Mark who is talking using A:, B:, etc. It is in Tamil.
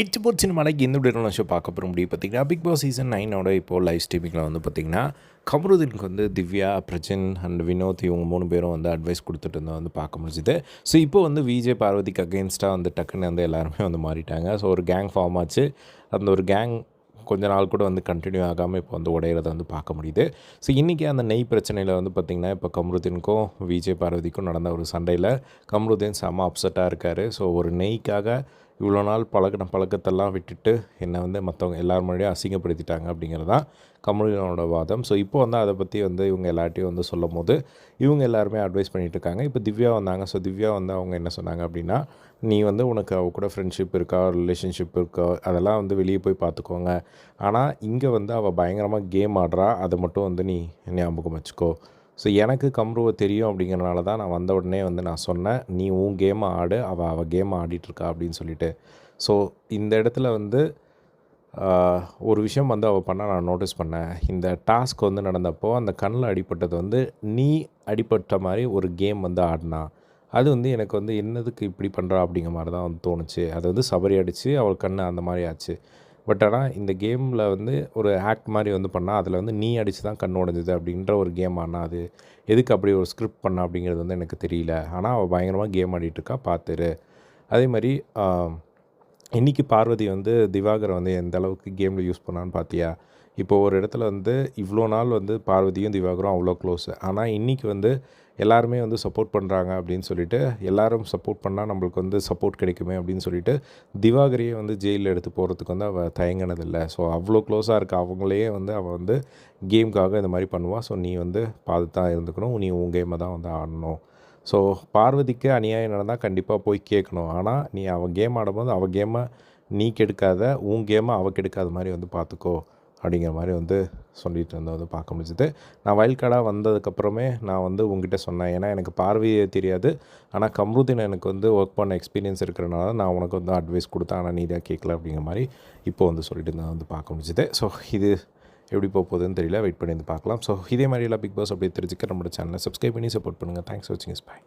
A: இட்ஸ் போட் சினிமாலைக்கு எந்த விட ஷோ பார்க்க போகிற முடியும் பார்த்திங்கன்னா பிக் பாஸ் சீசன் 9 இப்போது லைவ் ஸ்ட்ரீமிங்கில் வந்து பார்த்திங்கன்னா கமருதீனுக்கு வந்து திவ்யா பிரஜன் அண்ட் வினோத் இவங்க 3 பேரும் வந்து அட்வைஸ் கொடுத்துட்டு இருந்தால் வந்து பார்க்க முடிஞ்சுது. ஸோ இப்போ வந்து விஜய் பார்வதிக்கு அகெயின்ஸ்டாக வந்து டக்குன்னு வந்து எல்லாருமே வந்து மாறிட்டாங்க. ஸோ ஒரு கேங் ஃபார்ம் ஆச்சு. அந்த ஒரு கேங் கொஞ்ச நாள் கூட வந்து கண்டினியூ ஆகாமல் இப்போ வந்து உடையிறத வந்து பார்க்க முடியுது. ஸோ இன்றைக்கி அந்த நெய் பிரச்சனையில் வந்து பார்த்திங்கன்னா இப்போ கமருதீனுக்கும் விஜய் பார்வதிக்கும் நடந்த ஒரு சண்டையில் கமருதீன் செம்ம அப்செட்டாக இருக்கார். ஸோ ஒரு நெய்க்காக இவ்வளோ நாள் பழக்கின பழக்கத்தெல்லாம் விட்டுட்டு என்னை வந்து மற்றவங்க எல்லார் முன்னாடியும் அசிங்கப்படுத்திட்டாங்க அப்படிங்கிறது தான் கமருதீனோட வாதம். ஸோ இப்போ வந்து அதை பற்றி வந்து இவங்க எல்லார்ட்டையும் வந்து சொல்லும் போது இவங்க எல்லாருமே அட்வைஸ் பண்ணிகிட்டு இருக்காங்க. இப்போ திவ்யா வந்தாங்க. ஸோ திவ்யா வந்து அவங்க என்ன சொன்னாங்க அப்படின்னா, நீ வந்து உனக்கு அவ கூட ஃப்ரெண்ட்ஷிப் இருக்கா, ரிலேஷன்ஷிப் இருக்கா, அதெல்லாம் வந்து வெளியே போய் பார்த்துக்கோங்க. ஆனால் இங்கே வந்து அவள் பயங்கரமாக கேம் ஆடுறா, அதை மட்டும் வந்து நீ ஞாபகம் வச்சுக்கோ. ஸோ எனக்கு கம்ருவை தெரியும் அப்படிங்கிறனால தான் நான் வந்த உடனே வந்து நான் சொன்னேன், நீ உன் கேமை ஆடு, அவள் கேமை ஆடிட்டுருக்கா அப்படின்னு சொல்லிட்டு. ஸோ இந்த இடத்துல வந்து ஒரு விஷயம் வந்து அவள் பண்ண நான் நோட்டீஸ் பண்ணேன். இந்த டாஸ்க் வந்து நடந்தப்போ அந்த கண்ணில் அடிபட்டது வந்து நீ அடிபட்ட மாதிரி ஒரு கேம் வந்து ஆடினா. அது வந்து எனக்கு வந்து என்னதுக்கு இப்படி பண்ணுறா அப்படிங்கிற மாதிரி தான் வந்து தோணுச்சு. அது வந்து சபரி அடித்து அவள் கண் அந்த மாதிரி ஆச்சு. பட் ஆனால் இந்த கேமில் வந்து ஒரு ஆக்ட் மாதிரி வந்து பண்ணால் அதில் வந்து நீ அடித்து தான் கண் உடைஞ்சது அப்படின்ற ஒரு கேம் ஆனால் அது எதுக்கு அப்படி ஒரு ஸ்கிரிப்ட் பண்ண அப்படிங்கிறது வந்து எனக்கு தெரியல. ஆனால் அவள் பயங்கரமாக கேம் ஆடிட்டுருக்கா, பார்த்துரு. அதே மாதிரி இன்றைக்கி பார்வதி வந்து திவாகரை வந்து எந்த அளவுக்கு கேமில் யூஸ் பண்ணான்னு பார்த்தியா? இப்போது ஒரு இடத்துல வந்து இவ்வளோ நாள் வந்து பார்வதியும் திவாகரும் அவ்வளோ க்ளோஸு. ஆனால் இன்றைக்கி வந்து எல்லாருமே வந்து சப்போர்ட் பண்ணுறாங்க அப்படின்னு சொல்லிட்டு, எல்லோரும் சப்போர்ட் பண்ணால் நம்மளுக்கு வந்து சப்போர்ட் கிடைக்குமே அப்படின்னு சொல்லிட்டு திவாகரையே வந்து ஜெயிலில் எடுத்து போகிறதுக்கு வந்து அவள் தயங்கினதில்லை. ஸோ அவ்வளோ க்ளோஸாக இருக்க அவங்களையே வந்து அவள் வந்து கேமுக்காக இந்த மாதிரி பண்ணுவாள். ஸோ நீ வந்து பார்த்து தான் இருந்துக்கணும், நீ உன் கேமை தான் வந்து ஆடணும். ஸோ பார்வதிக்கு அநியாயம் நடந்தால் கண்டிப்பாக போய் கேட்கணும். ஆனால் நீ அவள் கேம் ஆடும்போது அவள் கேமை நீ கெடுக்காத, உன் கேமை அவள் கெடுக்காத மாதிரி வந்து பார்த்துக்கோ அப்படிங்கிற மாதிரி வந்து சொல்லிட்டு இருந்ததை வந்து பார்க்க முடிஞ்சுது. நான் வைல்ட் கார்டாக வந்ததுக்கப்புறமே நான் வந்து உங்ககிட்ட சொன்னேன். ஏன்னா எனக்கு பார்வையே தெரியாது. ஆனால் கம்ருதீன் எனக்கு வந்து ஒர்க் பண்ண எக்ஸ்பீரியன்ஸ் இருக்கிறனால நான் உனக்கு வந்து அட்வைஸ் கொடுத்தேன். ஆனால் நீ தான் கேட்கல அப்படிங்கிற மாதிரி இப்போ வந்து சொல்லிட்டு இருந்ததை வந்து பார்க்க முடிஞ்சுது. ஸோ இது எப்படி போகுதுன்னு தெரியல. வெயிட் பண்ணி வந்து பார்க்கலாம். ஸோ இதே மாதிரிலாம் பிக் பாஸ் அப்படி தெரிஞ்சுக்க நம்மளோட சேனலை சப்ஸ்கிரைப் பண்ணி சப்போர்ட் பண்ணுங்கள். தேங்க்ஸ் ஃபார் வாட்சிங். பை.